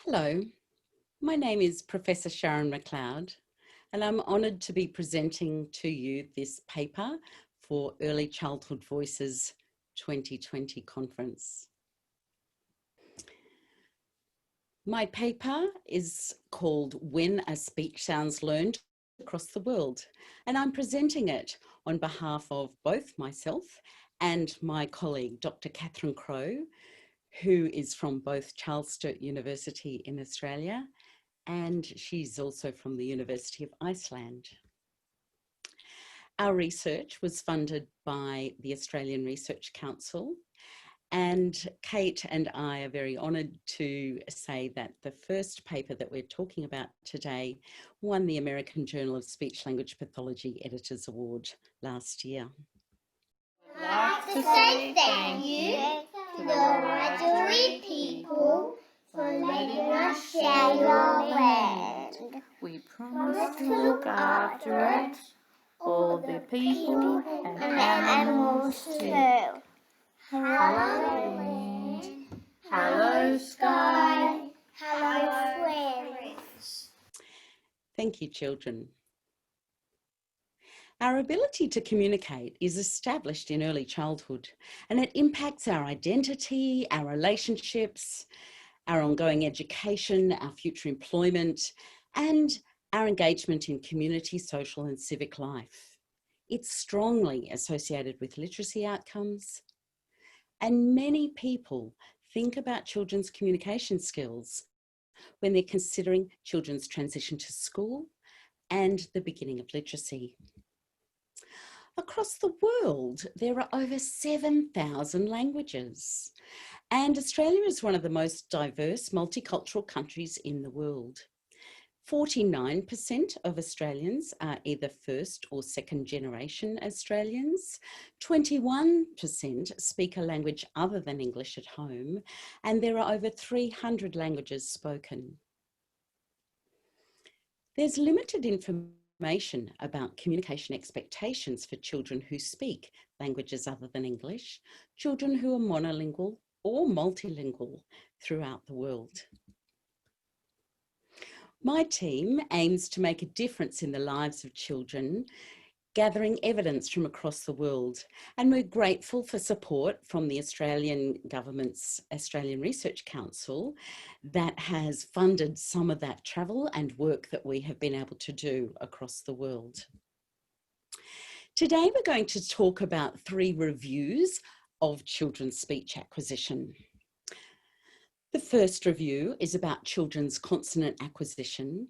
Hello, my name is Professor Sharon McLeod, and I'm honoured to be presenting to you this paper for Early Childhood Voices 2020 conference. My paper is called When a Speech Sounds Learned Across the World, and I'm presenting it on behalf of both myself and my colleague, Dr. Catherine Crowe, who is from both Charles Sturt University in Australia, and she's also from the University of Iceland. Our research was funded by the Australian Research Council, and Kate and I are very honoured to say that the first paper that we're talking about today won the American Journal of Speech Language Pathology Editors Award last year. I'd like to say thank you to the Wiradjuri people for letting us share your land. We promise to look after it, all the people and animals too. Hello wind, hello sky, Hello, friends. Thank you, children. Our ability to communicate is established in early childhood, and it impacts our identity, our relationships, our ongoing education, our future employment, and our engagement in community, social, and civic life. It's strongly associated with literacy outcomes, and many people think about children's communication skills when they're considering children's transition to school and the beginning of literacy. Across the world, there are over 7,000 languages, and Australia is one of the most diverse multicultural countries in the world. 49% of Australians are either first or second generation Australians. 21% speak a language other than English at home, and there are over 300 languages spoken. There's limited information about communication expectations for children who speak languages other than English, children who are monolingual or multilingual throughout the world. My team aims to make a difference in the lives of children, gathering evidence from across the world, and we're grateful for support from the Australian Government's Australian Research Council that has funded some of that travel and work that we have been able to do across the world. Today we're going to talk about 3 reviews of children's speech acquisition. The first review is about children's consonant acquisition.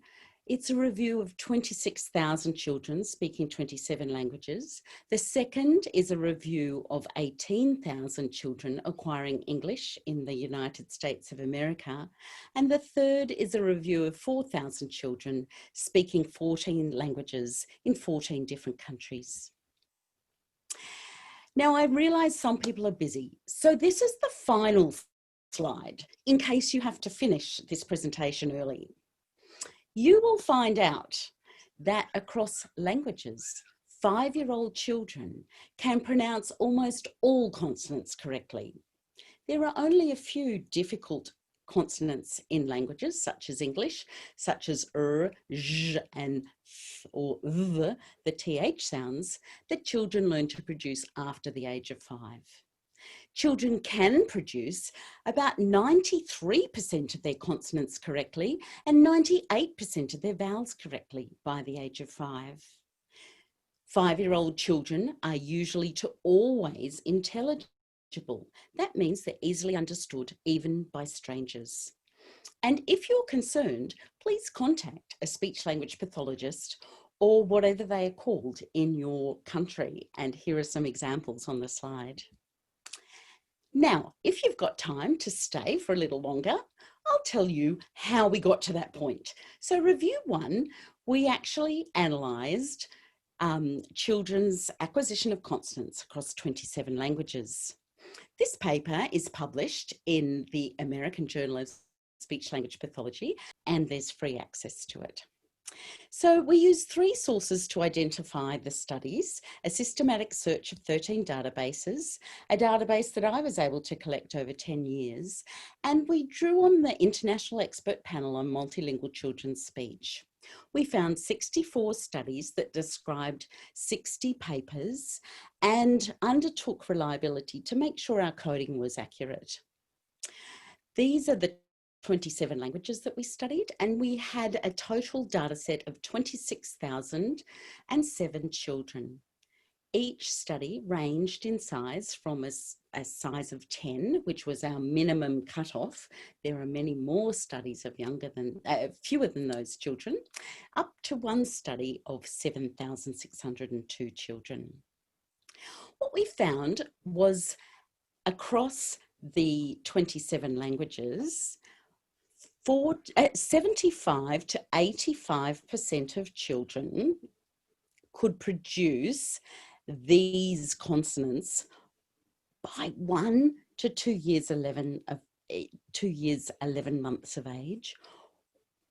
It's a review of 26,000 children speaking 27 languages. The second is a review of 18,000 children acquiring English in the United States of America. And the third is a review of 4,000 children speaking 14 languages in 14 different countries. Now, I realise some people are busy, so this is the final slide in case you have to finish this presentation early. You will find out that across languages, 5-year-old children can pronounce almost all consonants correctly. There are only a few difficult consonants in languages such as English, such as zh, and th or th, the th sounds, that children learn to produce after the age of 5. Children can produce about 93% of their consonants correctly and 98% of their vowels correctly by the age of 5. 5-year-old children are usually to always intelligible. That means they're easily understood even by strangers. And if you're concerned, please contact a speech language pathologist or whatever they are called in your country. And here are some examples on the slide. Now, if you've got time to stay for a little longer, I'll tell you how we got to that point. So review 1, we actually analysed children's acquisition of consonants across 27 languages. This paper is published in the American Journal of Speech Language Pathology, and there's free access to it. So we used 3 sources to identify the studies: a systematic search of 13 databases, a database that I was able to collect over 10 years, and we drew on the International Expert Panel on Multilingual Children's Speech. We found 64 studies that described 60 papers and undertook reliability to make sure our coding was accurate. These are the 27 languages that we studied, and we had a total data set of 26,007 children. Each study ranged in size from a size of 10, which was our minimum cutoff. There are many more studies of fewer than those children, up to one study of 7,602 children. What we found was across the 27 languages, 75 to 85% of children could produce these consonants by 1 to 2 years 11 months of age,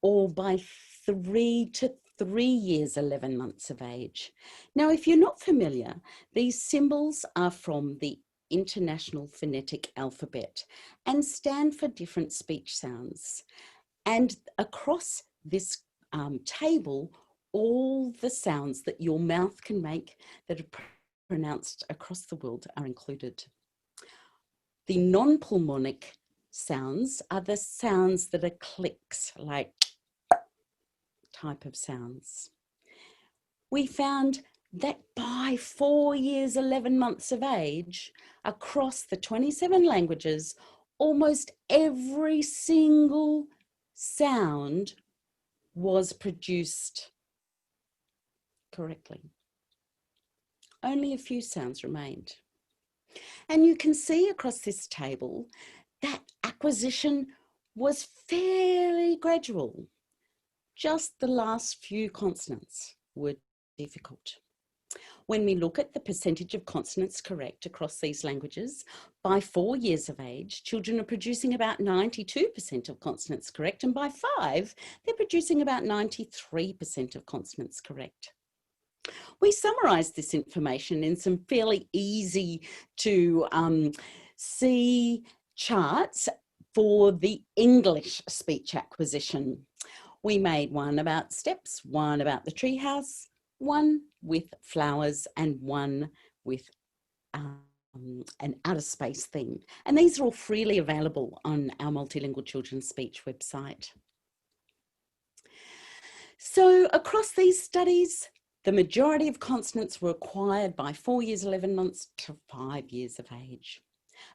or by 3 to 3 years 11 months of age. Now, if you're not familiar, these symbols are from the International Phonetic Alphabet and stand for different speech sounds. And across this table, all the sounds that your mouth can make that are pronounced across the world are included. The non-pulmonic sounds are the sounds that are clicks, like type of sounds. We found that by 4 years, 11 months of age, across the 27 languages, almost every single sound was produced correctly. Only a few sounds remained. And you can see across this table that acquisition was fairly gradual. Just the last few consonants were difficult. When we look at the percentage of consonants correct across these languages, by 4 years of age, children are producing about 92% of consonants correct, and by 5, they're producing about 93% of consonants correct. We summarised this information in some fairly easy to see charts for the English speech acquisition. We made one about steps, one about the treehouse, one with flowers, and one with an outer space theme. And these are all freely available on our Multilingual Children's Speech website. So across these studies, the majority of consonants were acquired by 4 years, 11 months to 5 years of age.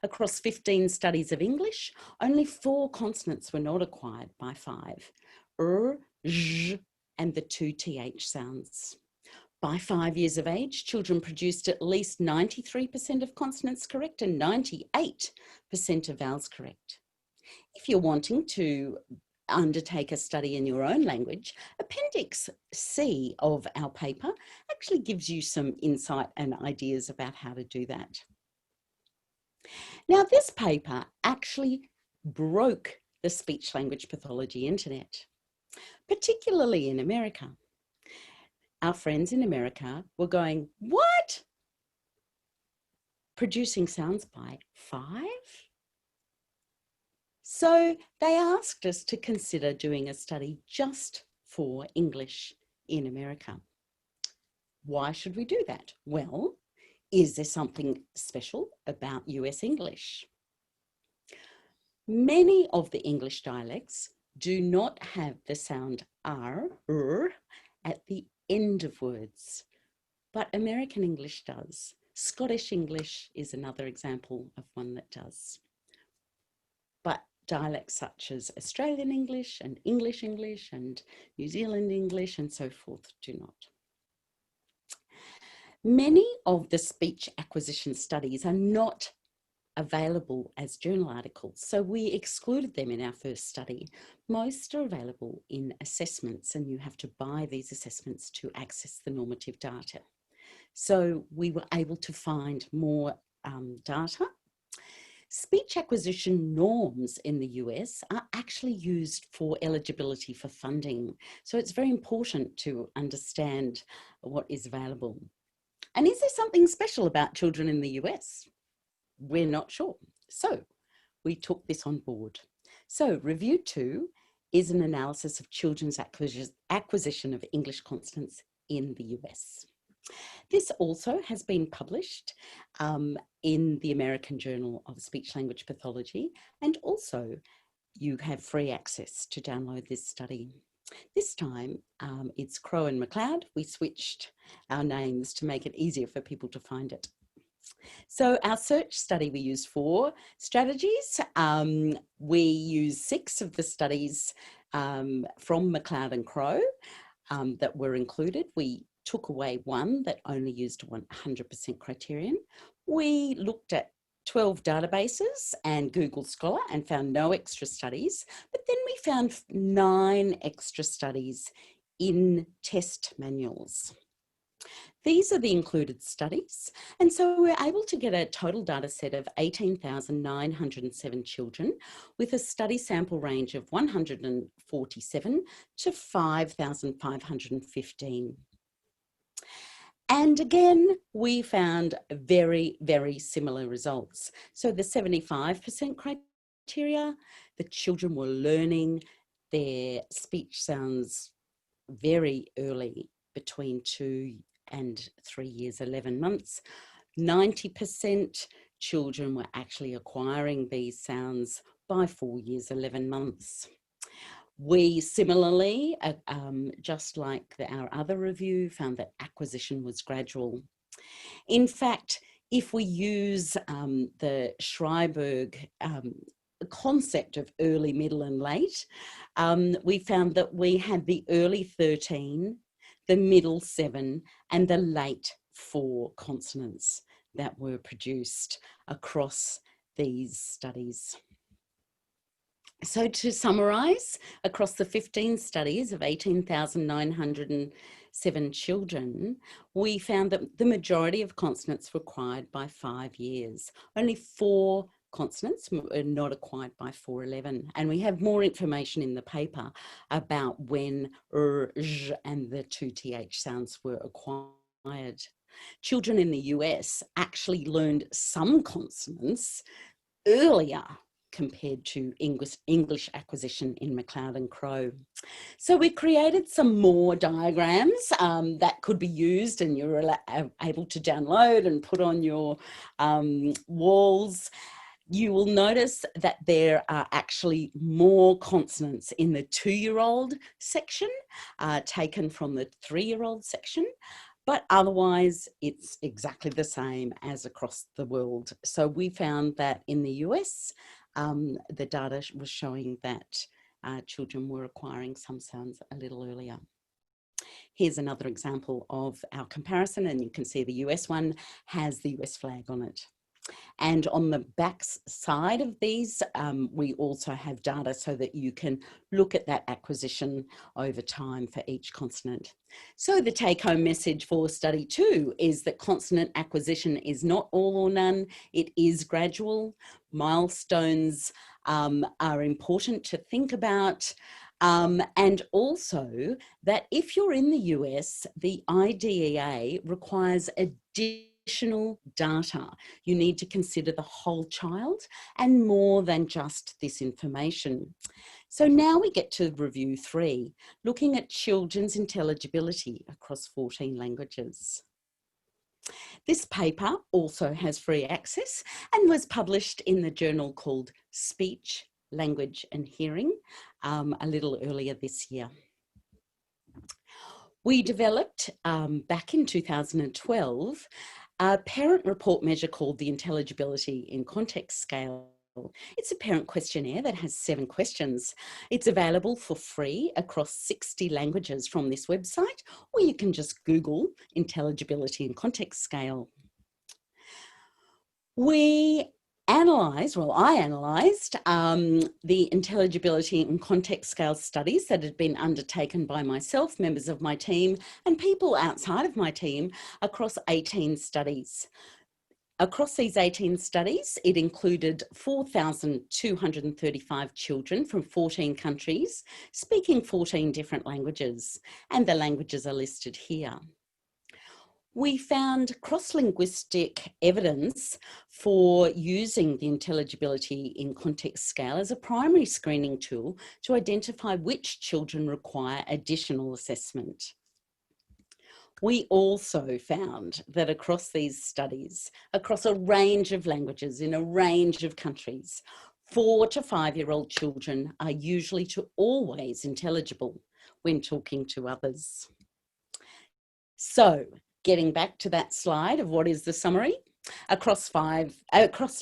Across 15 studies of English, only 4 consonants were not acquired by 5: zh, and the 2 th sounds. By 5 years of age, children produced at least 93% of consonants correct and 98% of vowels correct. If you're wanting to undertake a study in your own language, Appendix C of our paper actually gives you some insight and ideas about how to do that. Now, this paper actually broke the speech language pathology internet, particularly in America. Our friends in America were going, "What? Producing sounds by 5?" So they asked us to consider doing a study just for English in America. Why should we do that? Well, is there something special about US English? Many of the English dialects do not have the sound R at the end of words, but American English does. Scottish English is another example of one that does. But dialects such as Australian English and English and New Zealand English and so forth do not. Many of the speech acquisition studies are not available as journal articles, so we excluded them in our first study. Most are available in assessments, and you have to buy these assessments to access the normative data. So we were able to find more data. Speech acquisition norms in the US are actually used for eligibility for funding. So it's very important to understand what is available. And is there something special about children in the US? We're not sure. So we took this on board. So review 2 is an analysis of children's acquisition of English consonants in the US. This also has been published in the American Journal of Speech Language Pathology, and also you have free access to download this study. This time it's Crowe and McLeod. We switched our names to make it easier for people to find it. So our search study we used 4 strategies. We used 6 of the studies from McLeod and Crowe that were included. We took away 1 that only used 100% criterion. We looked at 12 databases and Google Scholar and found no extra studies, but then we found 9 extra studies in test manuals. These are the included studies, and so we're able to get a total data set of 18,907 children with a study sample range of 147 to 5,515. And again, we found very, very similar results. So the 75% criteria, the children were learning their speech sounds very early, between 2 and 3 years, 11 months. 90% children were actually acquiring these sounds by 4 years, 11 months. We similarly, just like our other review, found that acquisition was gradual. In fact, if we use the Schreiberg concept of early, middle and late, we found that we had the early 13, the middle 7 and the late 4 consonants that were produced across these studies. So to summarise, across the 15 studies of 18,907 children, we found that the majority of consonants were acquired by 5 years. Only 4 consonants were not acquired by 411. And we have more information in the paper about when j and the 2 th sounds were acquired. Children in the US actually learned some consonants earlier compared to English acquisition in McLeod and Crowe. So we created some more diagrams that could be used, and you're able to download and put on your walls. You will notice that there are actually more consonants in the 2-year-old section taken from the 3-year-old section, but otherwise it's exactly the same as across the world. So we found that in the US, the data was showing that children were acquiring some sounds a little earlier. Here's another example of our comparison, and you can see the US one has the US flag on it. And on the back side of these, we also have data so that you can look at that acquisition over time for each consonant. So the take-home message for study 2 is that consonant acquisition is not all or none. It is gradual. Milestones are important to think about. And also that if you're in the US, the IDEA requires additional data. You need to consider the whole child and more than just this information. So now we get to review 3, looking at children's intelligibility across 14 languages. This paper also has free access and was published in the journal called Speech, Language and Hearing a little earlier this year. We developed back in 2012 a parent report measure called the Intelligibility in Context Scale. It's a parent questionnaire that has 7 questions. It's available for free across 60 languages from this website, or you can just Google Intelligibility in Context Scale. I analysed the intelligibility and context scale studies that had been undertaken by myself, members of my team, and people outside of my team across 18 studies. Across these 18 studies, it included 4,235 children from 14 countries speaking 14 different languages, and the languages are listed here. We found cross-linguistic evidence for using the intelligibility in context scale as a primary screening tool to identify which children require additional assessment. We also found that across these studies, across a range of languages in a range of countries, 4 to 5-year-old children are usually to always intelligible when talking to others. So, getting back to that slide of what is the summary, across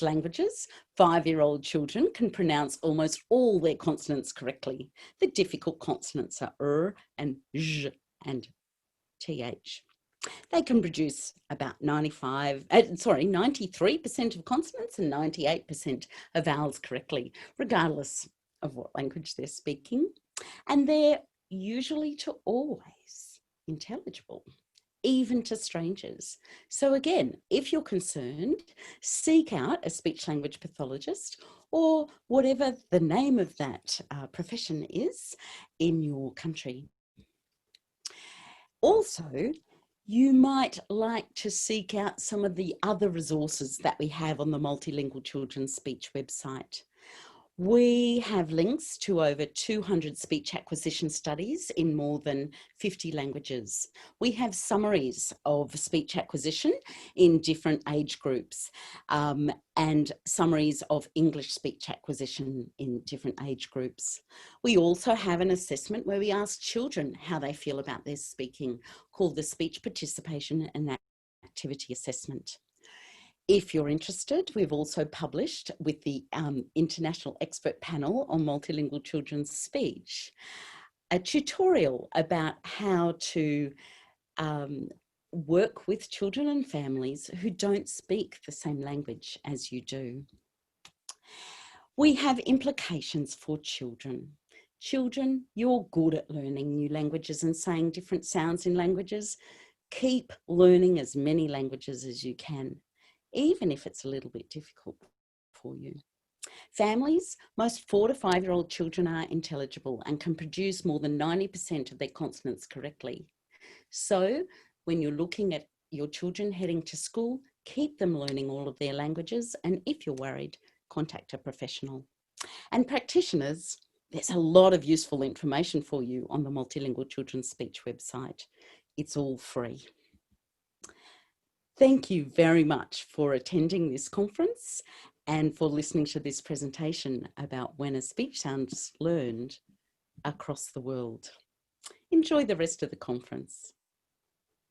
languages, 5-year-old children can pronounce almost all their consonants correctly. The difficult consonants are and j and th. They can produce about 93% of consonants and 98% of vowels correctly, regardless of what language they're speaking. And they're usually to always intelligible, even to strangers. So again, if you're concerned, seek out a speech language pathologist or whatever the name of that profession is in your country. Also, you might like to seek out some of the other resources that we have on the Multilingual Children's Speech website. We have links to over 200 speech acquisition studies in more than 50 languages. We have summaries of speech acquisition in different age groups and summaries of English speech acquisition in different age groups. We also have an assessment where we ask children how they feel about their speaking, called the Speech Participation and Activity Assessment. If you're interested, we've also published with the International Expert Panel on Multilingual Children's Speech a tutorial about how to work with children and families who don't speak the same language as you do. We have implications for children. Children, you're good at learning new languages and saying different sounds in languages. Keep learning as many languages as you can, even if it's a little bit difficult for you. Families, most 4 to 5-year-old children are intelligible and can produce more than 90% of their consonants correctly. So when you're looking at your children heading to school, keep them learning all of their languages, and if you're worried, contact a professional. And practitioners, there's a lot of useful information for you on the Multilingual Children's Speech website. It's all free. Thank you very much for attending this conference and for listening to this presentation about when a speech sound's learned across the world. Enjoy the rest of the conference.